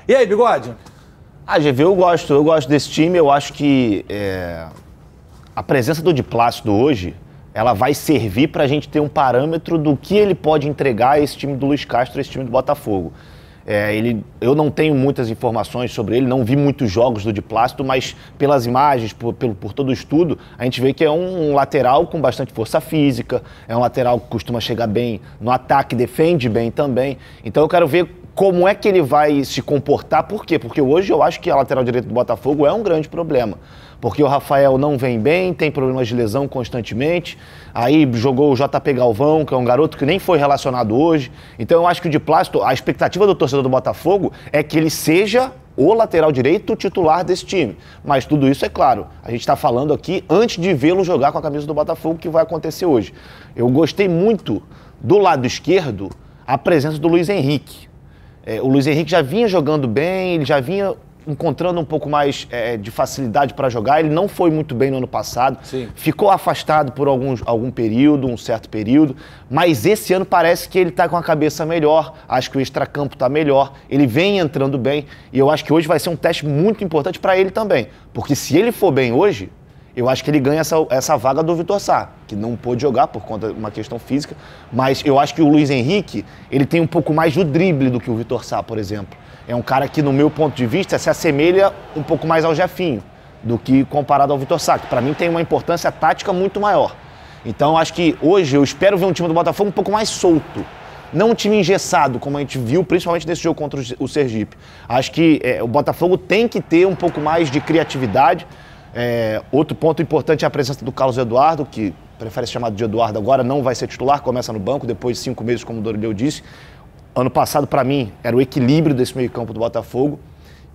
E aí, Bigode? GV, eu gosto desse time. Eu acho que a presença do Di Plácido hoje, ela vai servir para a gente ter um parâmetro do que ele pode entregar a esse time do Luiz Castro, esse time do Botafogo. Eu não tenho muitas informações sobre ele, não vi muitos jogos do Di Plácido, mas pelas imagens, por todo o estudo, a gente vê que é um lateral com bastante força física, é um lateral que costuma chegar bem no ataque, defende bem também. Então eu quero ver como é que ele vai se comportar. Por quê? Porque hoje eu acho que a lateral direita do Botafogo é um grande problema. Porque o Rafael não vem bem, tem problemas de lesão constantemente. Aí jogou o JP Galvão, que é um garoto que nem foi relacionado hoje. Então eu acho que o Di Plácido, a expectativa do torcedor do Botafogo é que ele seja o lateral direito titular desse time. Mas tudo isso é claro, a gente está falando aqui antes de vê-lo jogar com a camisa do Botafogo, que vai acontecer hoje. Eu gostei muito do lado esquerdo a presença do Luiz Henrique. O Luiz Henrique já vinha jogando bem, ele já vinha encontrando um pouco mais de facilidade para jogar. Ele não foi muito bem no ano passado. Sim. Ficou afastado por algum período, um certo período. Mas esse ano parece que ele está com a cabeça melhor. Acho que o extracampo está melhor. Ele vem entrando bem. E eu acho que hoje vai ser um teste muito importante para ele também. Porque se ele for bem hoje, eu acho que ele ganha essa vaga do Vitor Sá, que não pôde jogar por conta de uma questão física. Mas eu acho que o Luiz Henrique, ele tem um pouco mais do drible do que o Vitor Sá, por exemplo. É um cara que, no meu ponto de vista, se assemelha um pouco mais ao Jefinho do que comparado ao Vitor Sá, que para mim tem uma importância tática muito maior. Então, acho que hoje eu espero ver um time do Botafogo um pouco mais solto. Não um time engessado, como a gente viu, principalmente nesse jogo contra o Sergipe. Acho que o Botafogo tem que ter um pouco mais de criatividade. Outro ponto importante é a presença do Carlos Eduardo, que prefere ser chamado de Eduardo agora, não vai ser titular, começa no banco, depois de 5 meses, como o Dorileu disse. Ano passado, para mim, era o equilíbrio desse meio-campo do Botafogo.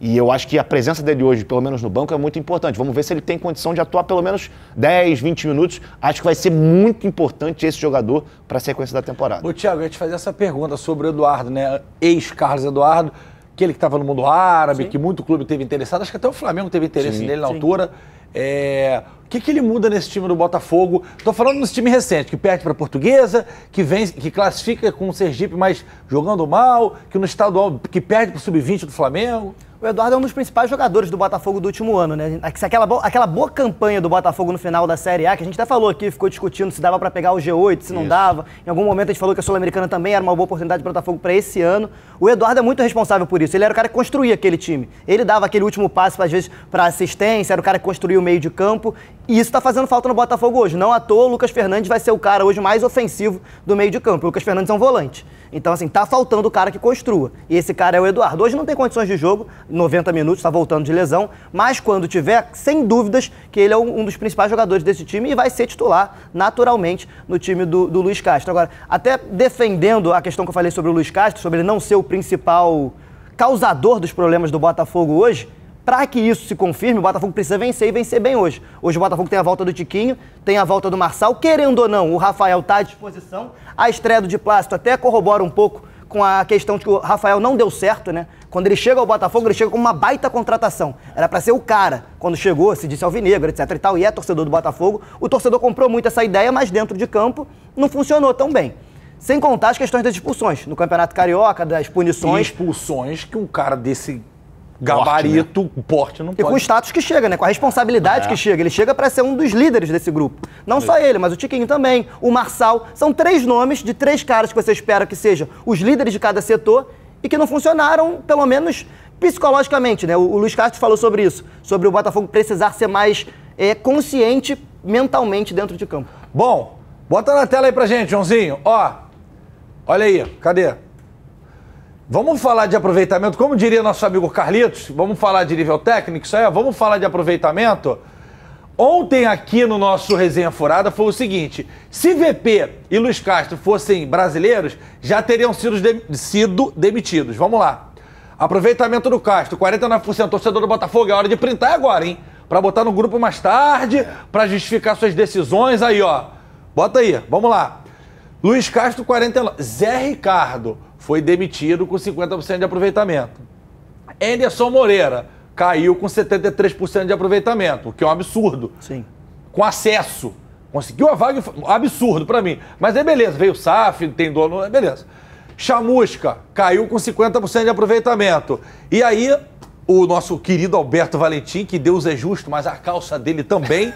E eu acho que a presença dele hoje, pelo menos no banco, é muito importante. Vamos ver se ele tem condição de atuar pelo menos 10, 20 minutos. Acho que vai ser muito importante esse jogador para a sequência da temporada. Ô, Thiago, eu ia te fazer essa pergunta sobre o Eduardo, né? Ex-Carlos Eduardo, aquele que estava no mundo árabe, sim, que muito clube teve interessado. Acho que até o Flamengo teve interesse, sim, nele na, sim, altura. O que ele muda nesse time do Botafogo? Estou falando nesse time recente, que perde para a Portuguesa, que classifica com o Sergipe, mas jogando mal, que no estadual, que perde para o Sub-20 do Flamengo. O Eduardo é um dos principais jogadores do Botafogo do último ano, né? Aquela boa campanha do Botafogo no final da Série A, que a gente até falou aqui, ficou discutindo se dava para pegar o G8, se não dava. Em algum momento a gente falou que a Sul-Americana também era uma boa oportunidade do Botafogo para esse ano. O Eduardo é muito responsável por isso. Ele era o cara que construía aquele time. Ele dava aquele último passo, às vezes, para assistência, era o cara que construía o meio de campo. E isso está fazendo falta no Botafogo hoje. Não à toa, o Lucas Fernandes vai ser o cara hoje mais ofensivo do meio de campo. O Lucas Fernandes é um volante. Então, assim, tá faltando o cara que construa. E esse cara é o Eduardo. Hoje não tem condições de jogo, 90 minutos, está voltando de lesão, mas quando tiver, sem dúvidas, que ele é um dos principais jogadores desse time e vai ser titular, naturalmente, no time do Luiz Castro. Agora, até defendendo a questão que eu falei sobre o Luiz Castro, sobre ele não ser o principal causador dos problemas do Botafogo hoje, para que isso se confirme, o Botafogo precisa vencer e vencer bem hoje. Hoje o Botafogo tem a volta do Tiquinho, tem a volta do Marçal, querendo ou não, o Rafael está à disposição. A estreia do Di Plácido até corrobora um pouco com a questão de que o Rafael não deu certo, né? Quando ele chega ao Botafogo, ele chega com uma baita contratação. Era para ser o cara. Quando chegou, se disse alvinegro, etc e tal, e é torcedor do Botafogo. O torcedor comprou muito essa ideia, mas dentro de campo não funcionou tão bem. Sem contar as questões das expulsões. No Campeonato Carioca, das punições. E expulsões que um cara desse gabarito, porte, não pode. E com o status que chega, né? Com a responsabilidade que chega. Ele chega para ser um dos líderes desse grupo. Não só ele, mas o Tiquinho também, o Marçal. São 3 nomes de 3 caras que você espera que sejam os líderes de cada setor e que não funcionaram, pelo menos psicologicamente, né? O Luiz Castro falou sobre isso, sobre o Botafogo precisar ser mais consciente mentalmente dentro de campo. Bom, bota na tela aí pra gente, Joãozinho. Ó, olha aí, cadê? Vamos falar de aproveitamento, como diria nosso amigo Carlitos, vamos falar de nível técnico, isso aí, vamos falar de aproveitamento. Ontem aqui no nosso Resenha Furada foi o seguinte, se VP e Luiz Castro fossem brasileiros, já teriam sido demitidos. Vamos lá. Aproveitamento do Castro, 49% torcedor do Botafogo, é hora de printar agora, hein? Pra botar no grupo mais tarde, pra justificar suas decisões, aí ó. Bota aí, vamos lá. Luiz Castro, 49%. Zé Ricardo foi demitido com 50% de aproveitamento. Anderson Moreira caiu com 73% de aproveitamento, o que é um absurdo. Sim. Com acesso. Conseguiu a vaga, absurdo pra mim. Mas é beleza, veio o SAF, tem dono, é beleza. Chamusca caiu com 50% de aproveitamento. E aí, o nosso querido Alberto Valentim, que Deus é justo, mas a calça dele também,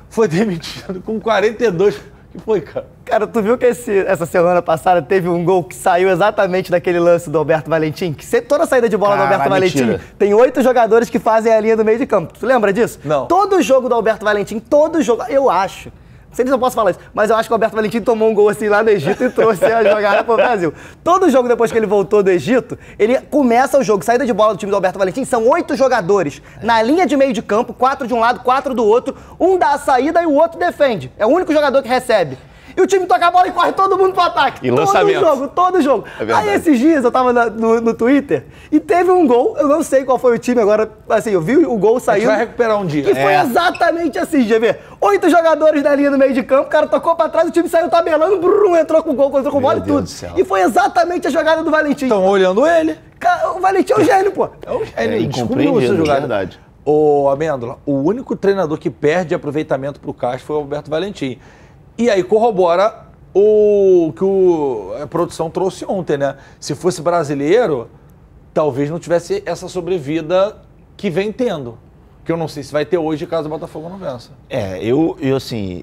foi demitido com 42%. O que foi, cara? Cara, tu viu que essa semana passada teve um gol que saiu exatamente daquele lance do Alberto Valentim? Que toda saída de bola do Alberto Valentim tem 8 jogadores que fazem a linha do meio de campo. Tu lembra disso? Não. Todo jogo do Alberto Valentim, todo jogo, eu acho. Não sei se eu posso falar isso, mas eu acho que o Alberto Valentim tomou um gol assim lá no Egito e trouxe a jogada pro Brasil. Todo jogo depois que ele voltou do Egito, ele começa o jogo, saída de bola do time do Alberto Valentim, são 8 jogadores na linha de meio de campo, 4 de um lado, 4 do outro, um dá a saída e o outro defende. É o único jogador que recebe. E o time toca a bola e corre todo mundo pro ataque. E lançamento. Todo jogo. Aí esses dias eu tava no Twitter e teve um gol, eu não sei qual foi o time agora, assim, eu vi o gol saindo. A gente vai recuperar um dia. Que foi exatamente assim, já vê? 8 jogadores na linha do meio de campo, o cara tocou pra trás, o time saiu tabelando, brum, entrou com o gol, entrou com bola e tudo. E foi exatamente a jogada do Valentim. Estão olhando ele. O Valentim é um gênio, pô. É um gênio. Incompreendido, de verdade. Ô, Amêndola, o único treinador que perde aproveitamento pro Castro foi o Alberto Valentim. E aí corrobora o que a produção trouxe ontem, né? Se fosse brasileiro, talvez não tivesse essa sobrevida que vem tendo. Que eu não sei se vai ter hoje caso o Botafogo não vença.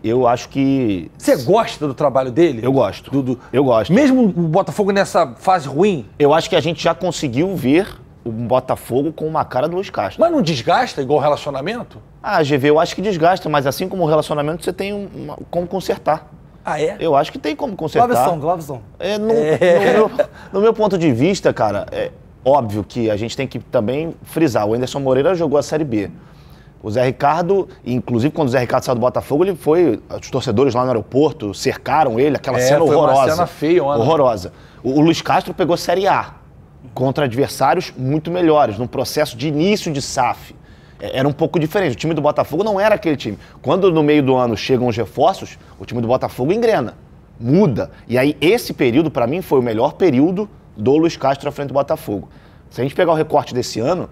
Eu acho que... Você gosta do trabalho dele? Eu gosto. Eu gosto. Mesmo o Botafogo nessa fase ruim? Eu acho que a gente já conseguiu ver o Botafogo com uma cara do Luiz Castro. Mas não desgasta igual relacionamento? GV, eu acho que desgasta, mas assim como o relacionamento, você tem como consertar. Ah, é? Eu acho que tem como consertar. Clóvis. No meu ponto de vista, cara, é óbvio que a gente tem que também frisar. O Anderson Moreira jogou a Série B. O Zé Ricardo, inclusive quando o Zé Ricardo saiu do Botafogo, ele foi... Os torcedores lá no aeroporto cercaram ele, aquela cena horrorosa. Uma cena feia, horrorosa. O Luiz Castro pegou Série A contra adversários muito melhores, num processo de início de SAF. Era um pouco diferente. O time do Botafogo não era aquele time. Quando no meio do ano chegam os reforços, o time do Botafogo engrena, muda. E aí esse período, para mim, foi o melhor período do Luiz Castro à frente do Botafogo. Se a gente pegar o recorte desse ano,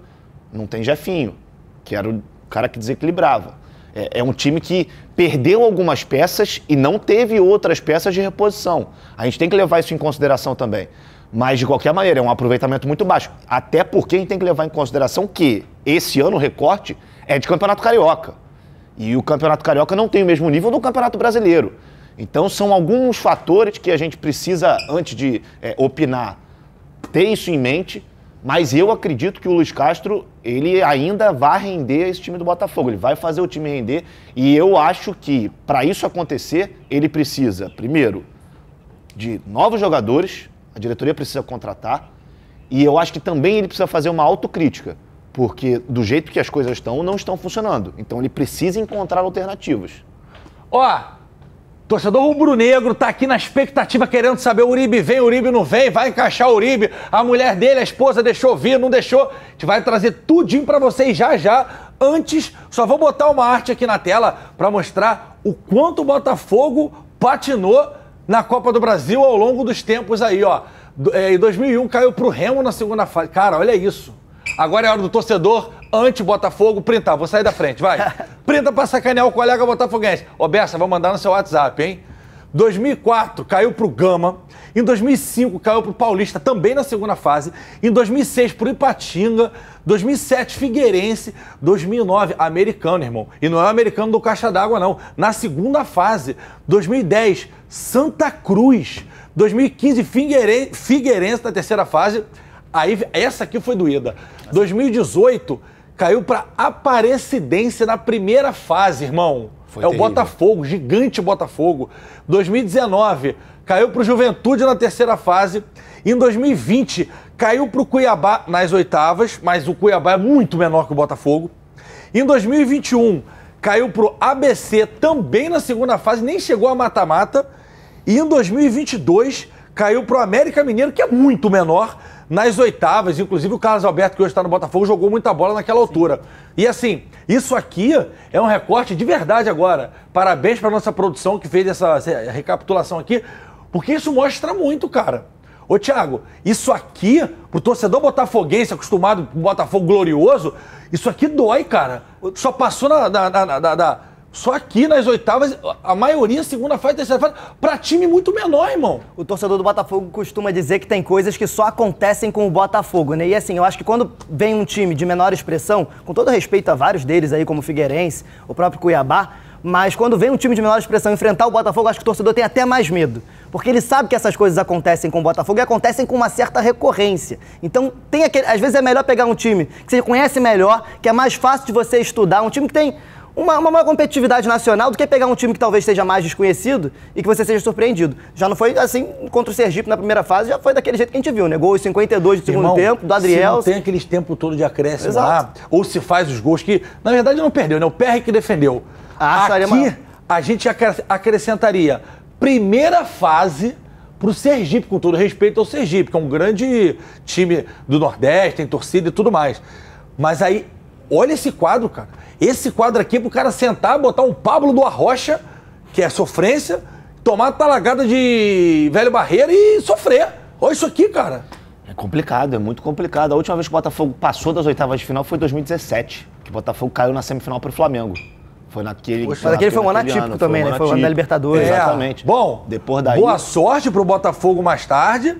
não tem Jefinho, que era o cara que desequilibrava. É um time que perdeu algumas peças e não teve outras peças de reposição. A gente tem que levar isso em consideração também. Mas, de qualquer maneira, é um aproveitamento muito baixo. Até porque a gente tem que levar em consideração que esse ano o recorte é de Campeonato Carioca. E o Campeonato Carioca não tem o mesmo nível do Campeonato Brasileiro. Então, são alguns fatores que a gente precisa, antes de opinar, ter isso em mente. Mas eu acredito que o Luiz Castro, ele ainda vai render esse time do Botafogo. Ele vai fazer o time render. E eu acho que, para isso acontecer, ele precisa, primeiro, de novos jogadores. A diretoria precisa contratar e eu acho que também ele precisa fazer uma autocrítica, porque do jeito que as coisas estão, não estão funcionando. Então ele precisa encontrar alternativas. Torcedor rubro-negro tá aqui na expectativa querendo saber o Uribe vem, o Uribe não vem, vai encaixar o Uribe, a mulher dele, a esposa deixou vir, não deixou. A gente vai trazer tudinho pra vocês já. Antes, só vou botar uma arte aqui na tela pra mostrar o quanto o Botafogo patinou na Copa do Brasil ao longo dos tempos aí, ó. Em 2001 caiu pro Remo na segunda fase. Cara, olha isso. Agora é hora do torcedor anti-Botafogo printar. Vou sair da frente, vai. Printa pra sacanear o colega botafoguense. Ô, Bessa, vou mandar no seu WhatsApp, hein? 2004 caiu pro Gama. Em 2005 caiu pro Paulista, também na segunda fase. Em 2006 pro Ipatinga. 2007 Figueirense. 2009 Americano, irmão. E não é o Americano do Caixa d'Água, não. Na segunda fase. 2010 Santa Cruz. 2015 Figueirense na terceira fase. Aí essa aqui foi doída. 2018 caiu pra Aparecidense na primeira fase, irmão. Foi terrível. O Botafogo, gigante Botafogo. 2019 caiu pro Juventude na terceira fase. Em 2020 caiu pro Cuiabá nas oitavas, mas o Cuiabá é muito menor que o Botafogo. Em 2021 caiu pro ABC também na segunda fase, nem chegou a mata-mata. E em 2022 caiu pro América Mineiro, que é muito menor, nas oitavas. Inclusive o Carlos Alberto, que hoje está no Botafogo, jogou muita bola naquela altura. E assim, isso aqui é um recorte de verdade agora. Parabéns para nossa produção que fez essa recapitulação aqui, porque isso mostra muito, cara. Ô, Thiago, isso aqui, pro torcedor botafoguense acostumado com o Botafogo glorioso, isso aqui dói, cara. Só passou Só que nas oitavas, a maioria, segunda fase, terceira fase, pra time muito menor, irmão. O torcedor do Botafogo costuma dizer que tem coisas que só acontecem com o Botafogo, né? E assim, eu acho que quando vem um time de menor expressão, com todo respeito a vários deles aí, como o Figueirense, o próprio Cuiabá, mas quando vem um time de menor expressão enfrentar o Botafogo, acho que o torcedor tem até mais medo. Porque ele sabe que essas coisas acontecem com o Botafogo e acontecem com uma certa recorrência. Então, às vezes é melhor pegar um time que você conhece melhor, que é mais fácil de você estudar, um time que tem uma maior competitividade nacional do que pegar um time que talvez seja mais desconhecido e que você seja surpreendido. Já não foi assim contra o Sergipe na primeira fase, já foi daquele jeito que a gente viu, né? Gol 52 do segundo tempo, do Adriel. Se não tem aqueles tempos todo de acréscimo lá, ou se faz os gols que, na verdade, não perdeu, né? O PR que defendeu. Aqui, a gente acrescentaria primeira fase pro Sergipe, com todo respeito ao Sergipe, que é um grande time do Nordeste, tem torcida e tudo mais. Mas aí, olha esse quadro, cara. Esse quadro aqui é pro cara sentar, botar um Pablo do Arrocha, que é sofrência, tomar talagada de Velho Barreira e sofrer. Olha isso aqui, cara. É complicado, é muito complicado. A última vez que o Botafogo passou das oitavas de final foi em 2017, que o Botafogo caiu na semifinal pro Flamengo. Foi naquele... Mas aquele foi um ano atípico também, né? Foi o ano da Libertadores. Exatamente. Bom, depois daí... boa sorte pro Botafogo mais tarde.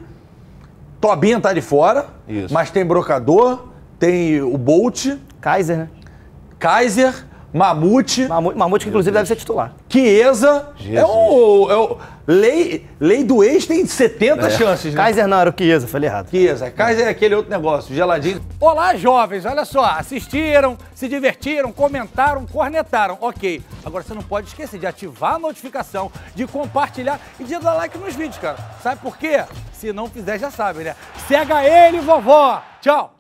Tobinha tá de fora, mas tem Brocador, tem o Bolt. Kaiser, né? Kaiser, Mamute. Mamute, que inclusive deve ser titular. Chiesa. Lei do ex tem 70 chances, né? Kaiser não, era o Chiesa, falei errado. Chiesa. Kaiser é aquele outro negócio, geladinho. Olá, jovens, olha só, assistiram, se divertiram, comentaram, cornetaram, ok. Agora você não pode esquecer de ativar a notificação, de compartilhar e de dar like nos vídeos, cara. Sabe por quê? Se não fizer, já sabe, né? Cega ele, vovó! Tchau!